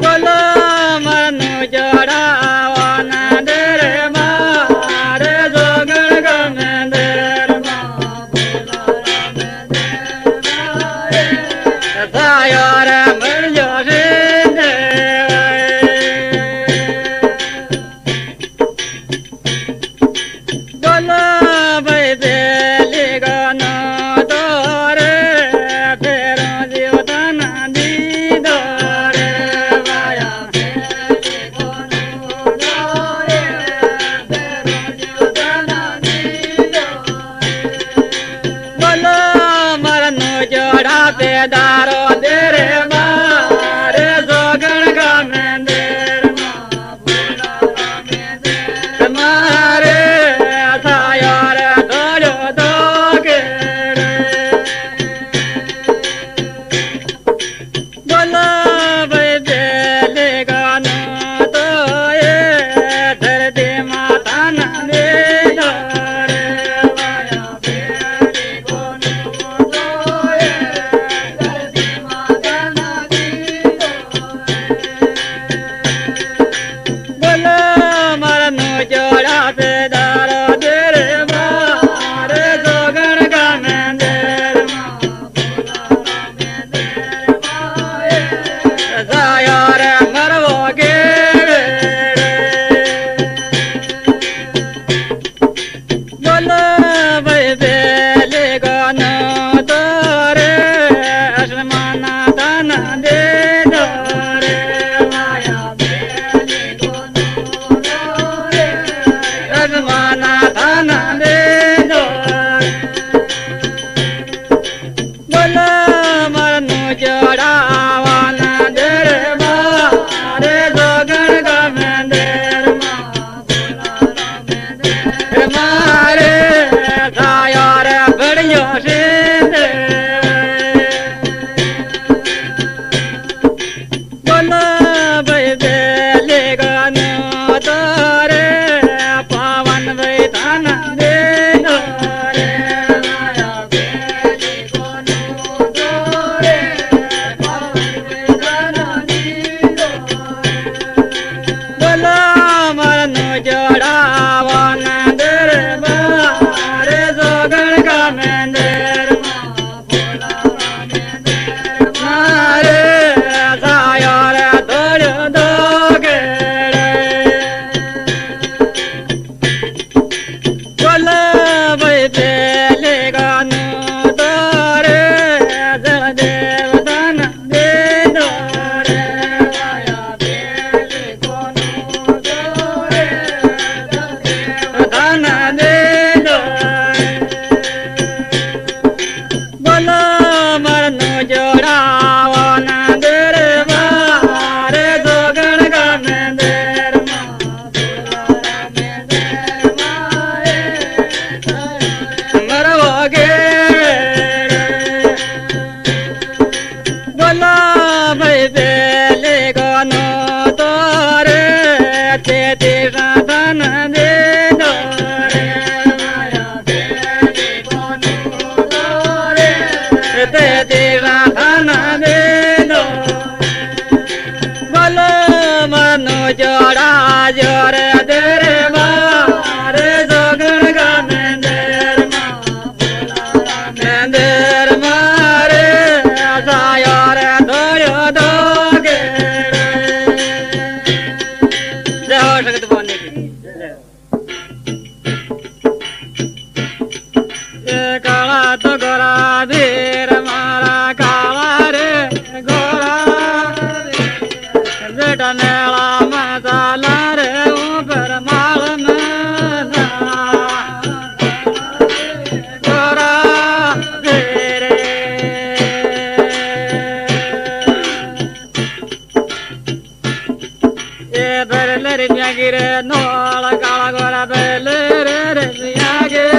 बोलो मनु जोड़ा वन दरबार ते साधन दे दो रे माया ते साधन दे दो बोलो मनो जोड़ा जोर देर मारे जोगण गाने देर मारे सायर धोयो दोगे जय हो शक्त बोलने की काला तो गोरा धीर मारा काला रे गोरा बेटा मेला मसाला रे ऊपर माल में गोरा धीर ये बरले रे गिरे नोला काला गोरा बरले रे गे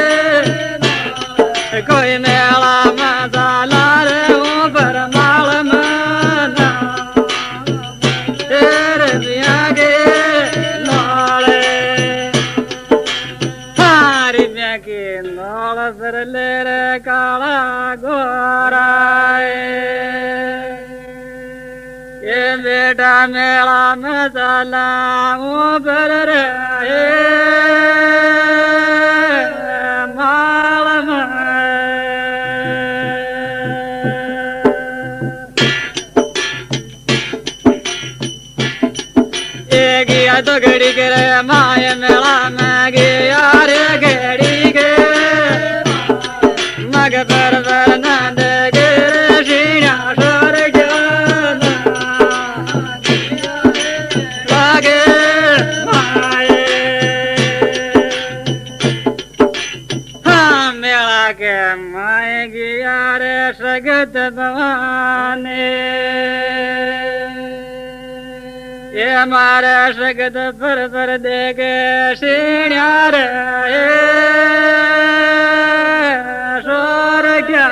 कोई मेला मसाला रे ऊपर माल मना तेरे मिया के नाले हारी मिया के नाल सर ले रे काला गोरा ये बेटा मेला मसाला ऊपर रे माल गया तो घड़ी के रे माय मेला में गया रे घड़ी के मग पर नंद गे श्रीना सर लागे माए हाँ मेला के माय गया रे सगत भवाने ये हमारा सगत पर देखे सीढ़ियार सोर क्या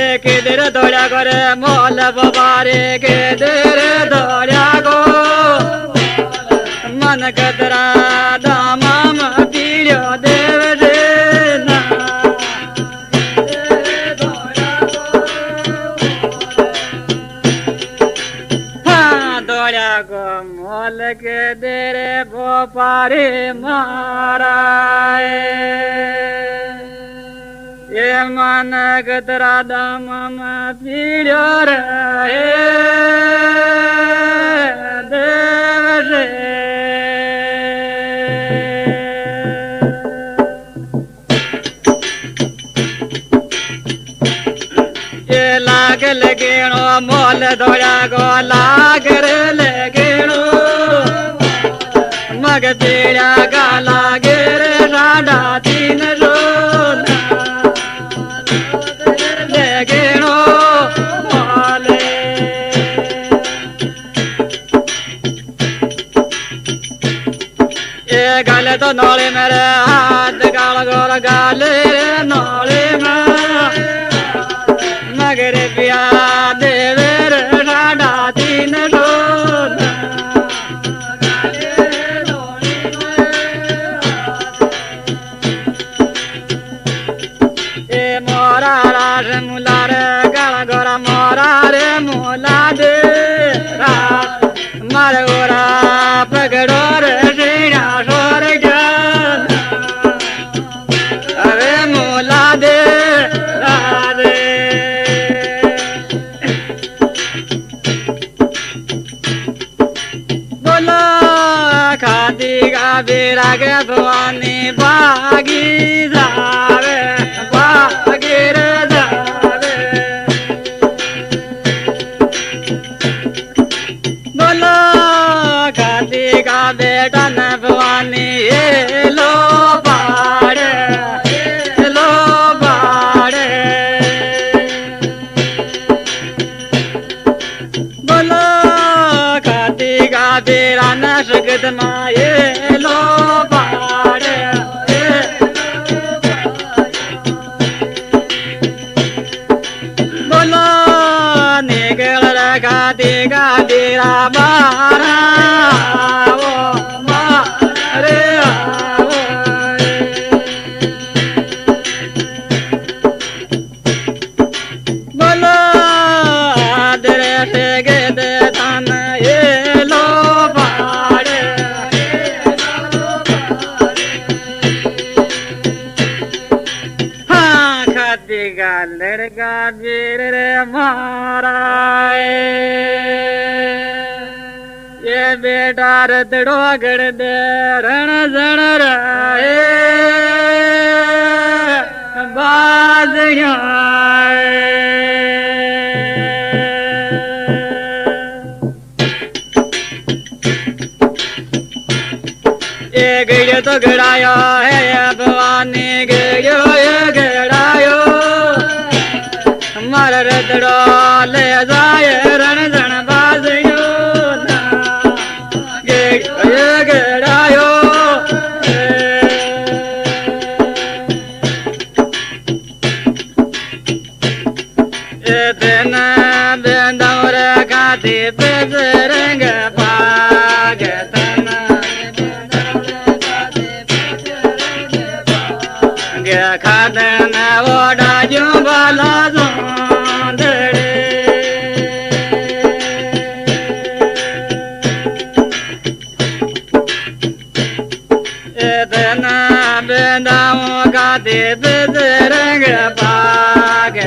एक देर दौड़ा करे मोल बाबारे के देर दौड़ा को मन कतरा दामा पीड़ो देव को मोल के देरे भोपारे माराए ये मन कतरा दाम पीड़ो रहे देव रे ये लाग लगेणो मोल धोया गो लाग रे लगेणो मग तेरा गा लागे रे राडा तीन रोना लगेणो मोले ये गाले तो नौले मेरे हाथ गाल गोर गाले नौले में मगर पिया देवर राडा तीन रोना ए मोरा रास मुलार गल गोरा मोरा रे मुला दे मार गोरा पगड़ो रे श्रीना सोर अरे मुला दे राधे खाती का बेरा के भवानी बागी जावे बागी रे जावे बोलो खाती का बेटा न भवानी ये लो बाड़े बोलो खाती का बेरा न सकत माये लो बाड़े जाति का लड़का वीर रे मारा ये बेटा रतड़ो गड़ दे रण जण राए बाजिया ये गड़ियो तो गड़ायो है भवानी गड़ियो ये गड़ायो हमारा रतड़ो ले जाए रण जण बाजियो गड़ायो इतना बेंदौर खाते बेजरंग भाग खादन ओडा जो बाला जोंदड़े इतना बेंदाओं का दे बेजरंग भाग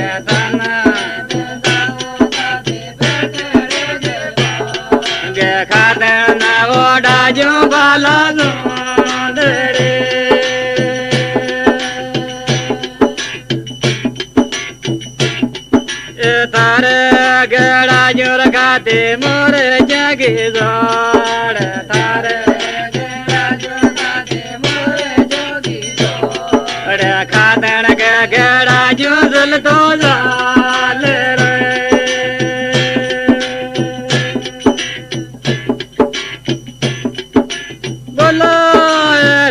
खादन ओडा जो बाला जोंदड़े तारे गड़ा जोर खाते मोर जगी जोड़ तारे गड़ा जोर खाते मोर जगी जोड़ खादन के गड़ा जो जल तो जाल रे बोलो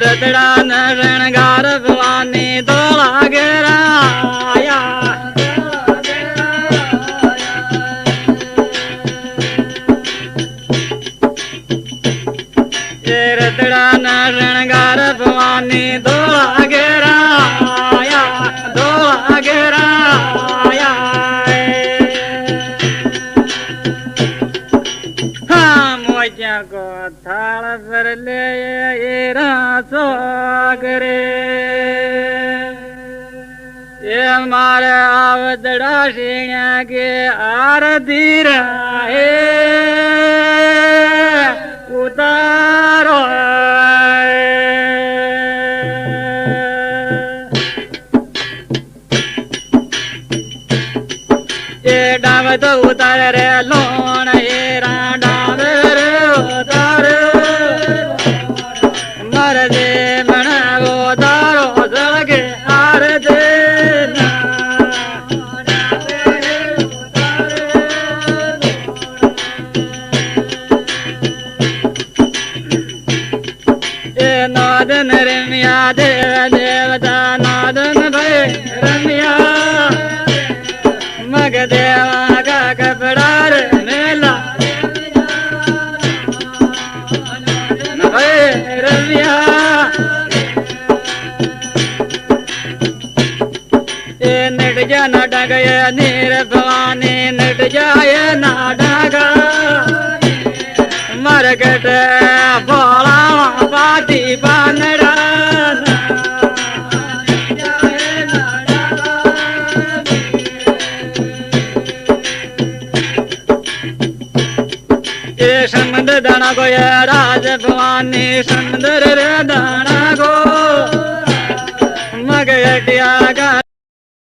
रतड़ा नरणगार भवानी दौड़ा गिराया रतड़ा नरणगार भवानी दौड़ा गिराया दौड़ा गिराया हाँ मोजा को थाल पर ले सागरे ये मारे आवदड़ा सिंह के आरती राहे उतारो ये डाव तो उतार रे लोन ये डाव रे उतार मर दे मना उतारो जलगे आर दे नादन रमिया देव देवता नादन भय रमिया मग देवा का कपड़ा रे मेला भय रमिया ये नट जा नाटक ये नीर भवानी नट जाए नाटक मरकट बोला पाती बानड़ा ये समुद्र दाना को ये राज भवानी समुद्र दाना को